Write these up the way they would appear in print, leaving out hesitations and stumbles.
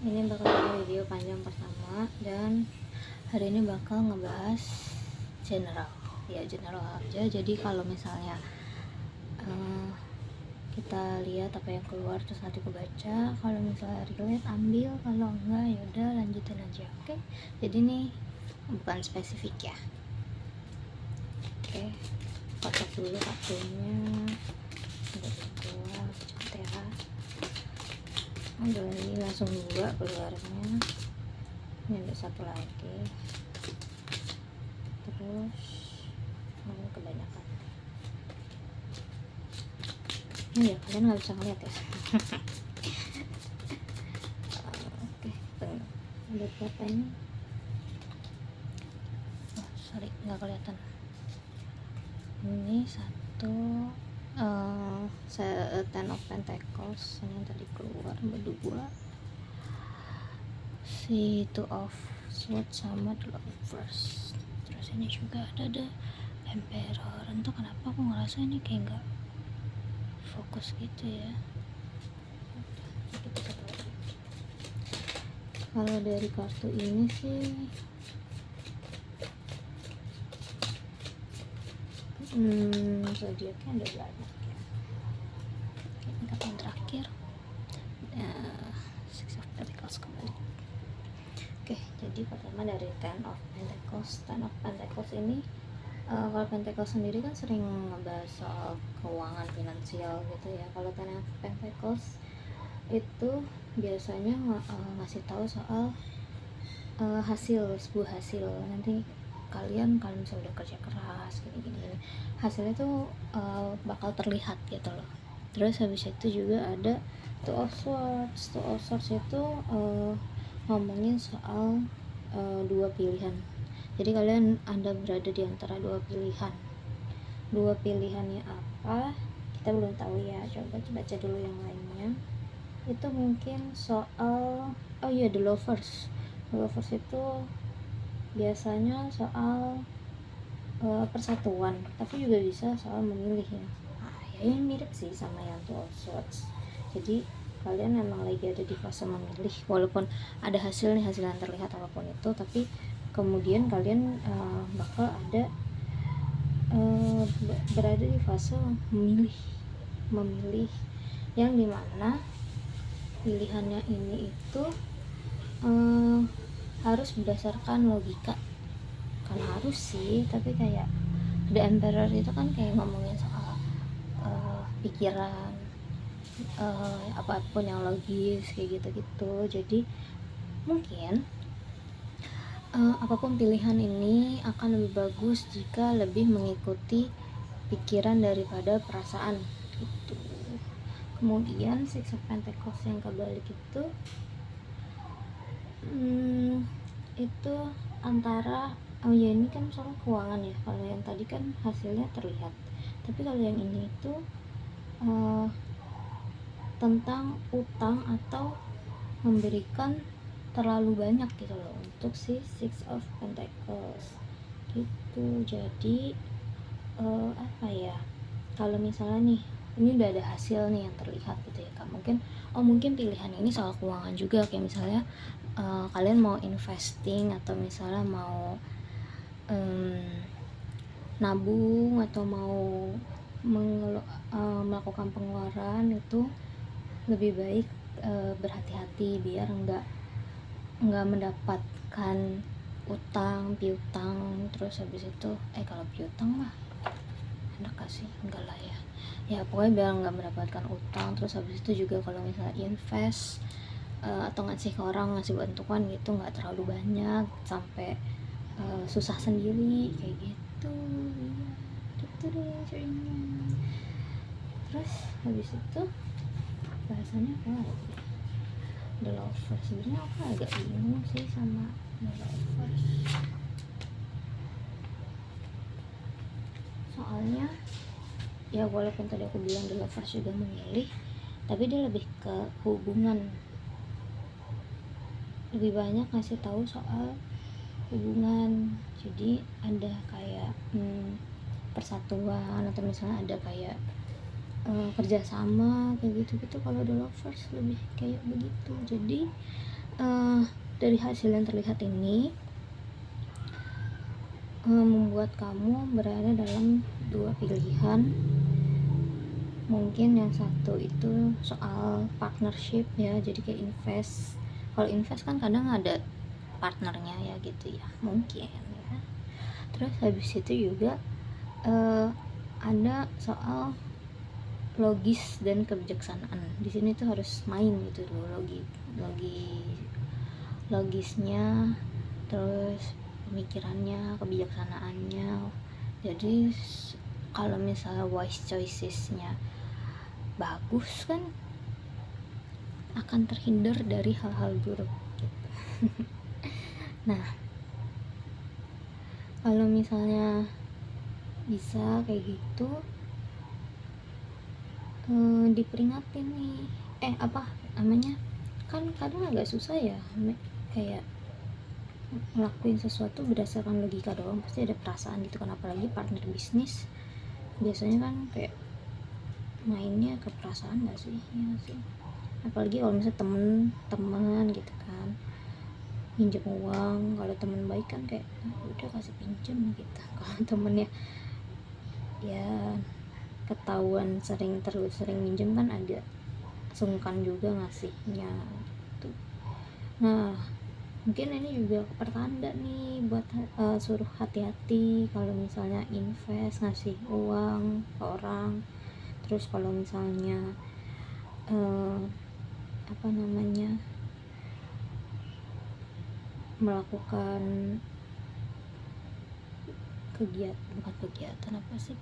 Ini bakal jadi video panjang pertama, dan hari ini bakal ngebahas general aja. Jadi kalau misalnya kita lihat apa yang keluar terus nanti kebaca, kalau misalnya relate ambil, kalau enggak ya udah lanjutin aja. Oke, jadi nih bukan spesifik ya. Oke, kotak dulu kartunya udah dua cepet ya. Udah, ini langsung dua keluarnya. Ini ada satu lagi, terus kebanyakan ini ya, kalian nggak bisa ngeliat ya. Oke, ada berapa ini? Oh, sorry, nggak kelihatan. Ini satu, Ten of Pentacles ini yang tadi keluar berdua, si Two of Swords sama The Lovers. Terus ini juga ada The Emperor. Entah kenapa aku ngerasa ini kayak nggak fokus gitu ya. Kalau dari kartu ini sih zodiaknya ada banyak ya. Ini kartu yang terakhir, Six of Pentacles kembali. Oke, jadi pertama dari Ten of Pentacles. Ten of Pentacles ini kalau Pentacles sendiri kan sering ngebahas soal keuangan finansial gitu ya. Kalau Ten of Pentacles itu biasanya ngasih tahu soal sebuah hasil. Nanti kalian kalau misalnya udah kerja keras gini hasilnya tuh bakal terlihat gitu loh. Terus habis itu juga ada Two of Swords. Two of Swords itu ngomongin soal dua pilihan. Jadi kalian berada di antara dua pilihan. Dua pilihannya apa? Kita belum tahu ya. Coba baca dulu yang lainnya. Itu mungkin soal The Lovers. The Lovers itu biasanya soal persatuan, tapi juga bisa soal memilih ya. Ini mirip sih sama yang Two of Swords. Jadi kalian memang lagi ada di fase memilih, walaupun ada hasil yang terlihat apapun itu, tapi kemudian kalian bakal ada berada di fase memilih yang dimana pilihannya ini itu harus berdasarkan logika. Kan harus sih, tapi kayak The Emperor itu kan kayak ngomongin soal pikiran, apapun yang logis kayak gitu-gitu. Jadi mungkin apapun pilihan ini akan lebih bagus jika lebih mengikuti pikiran daripada perasaan gitu. Kemudian Six of Pentacles yang kebalik itu antara ini kan soal keuangan ya. Kalau yang tadi kan hasilnya terlihat, tapi kalau yang ini itu tentang utang atau memberikan terlalu banyak gitu loh untuk si Six of Pentacles gitu. Jadi apa ya, kalau misalnya nih ini udah ada hasil nih yang terlihat gitu ya Kak, mungkin pilihan ini soal keuangan juga, kayak misalnya kalian mau investing atau misalnya mau nabung atau mau melakukan pengeluaran, itu lebih baik berhati-hati biar nggak mendapatkan utang piutang. Terus habis itu kalau piutang mah enak kasih enggak lah ya pokoknya biar nggak mendapatkan utang. Terus habis itu juga kalau misalnya invest atau ngasih ke orang, ngasih bantuan gitu, nggak terlalu banyak sampai susah sendiri kayak gitu ya. Gitu deh ceritanya. Terus habis itu bahasanya apa lagi? The Lovers. Sebenarnya aku agak bingung sih sama The Lovers, soalnya ya walaupun tadi aku bilang The Lovers juga memilih, tapi dia lebih ke hubungan, lebih banyak ngasih tahu soal hubungan. Jadi ada kayak persatuan atau misalnya ada kayak kerjasama kayak gitu-gitu. Kalau The Lovers lebih kayak begitu. Jadi dari hasil yang terlihat ini membuat kamu berada dalam dua pilihan. Mungkin yang satu itu soal partnership ya, jadi kayak invest. Kalau invest kan kadang ada partnernya ya gitu ya, mungkin ya. Terus habis itu juga ada soal logis dan kebijaksanaan. Di sini tuh harus main gitu loh, logisnya, terus pemikirannya, kebijaksanaannya. Jadi kalau misalnya wise choicesnya bagus kan akan terhindar dari hal-hal buruk gitu. Nah, kalau misalnya bisa kayak gitu, diperingatin nih, apa namanya, kan kadang agak susah ya kayak ngelakuin sesuatu berdasarkan logika doang, pasti ada perasaan gitu kan, apalagi partner bisnis biasanya kan kayak mainnya ke perasaan gak sih, ya sih, apalagi kalau misalnya temen gitu kan, pinjam uang, kalau temen baik kan kayak udah kasih pinjam gitu. Kalau temennya ya ketahuan terus sering minjem kan agak sungkan juga ngasihnya gitu. Nah, mungkin ini juga pertanda nih buat suruh hati-hati kalau misalnya invest, ngasih uang ke orang. Terus kalau misalnya apa namanya, melakukan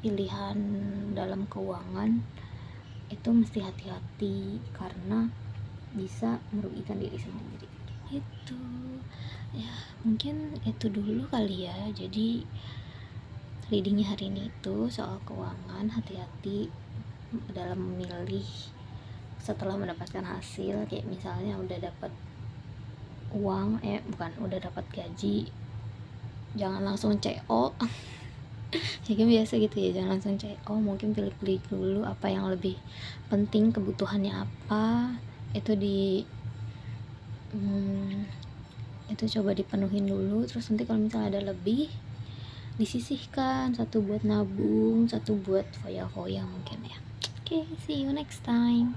pilihan dalam keuangan itu mesti hati-hati karena bisa merugikan diri sendiri gitu ya. Mungkin itu dulu kali ya, jadi readingnya hari ini itu soal keuangan, hati-hati dalam memilih setelah mendapatkan hasil. Kayak misalnya udah dapat uang, udah dapat gaji, jangan langsung CO. Ya kan biasa gitu ya, jangan langsung CO, mungkin pilih-pilih dulu apa yang lebih penting, kebutuhannya apa, itu coba dipenuhin dulu. Terus nanti kalau misalnya ada lebih, disisihkan, satu buat nabung, satu buat foya-foya mungkin ya. Oke, see you next time.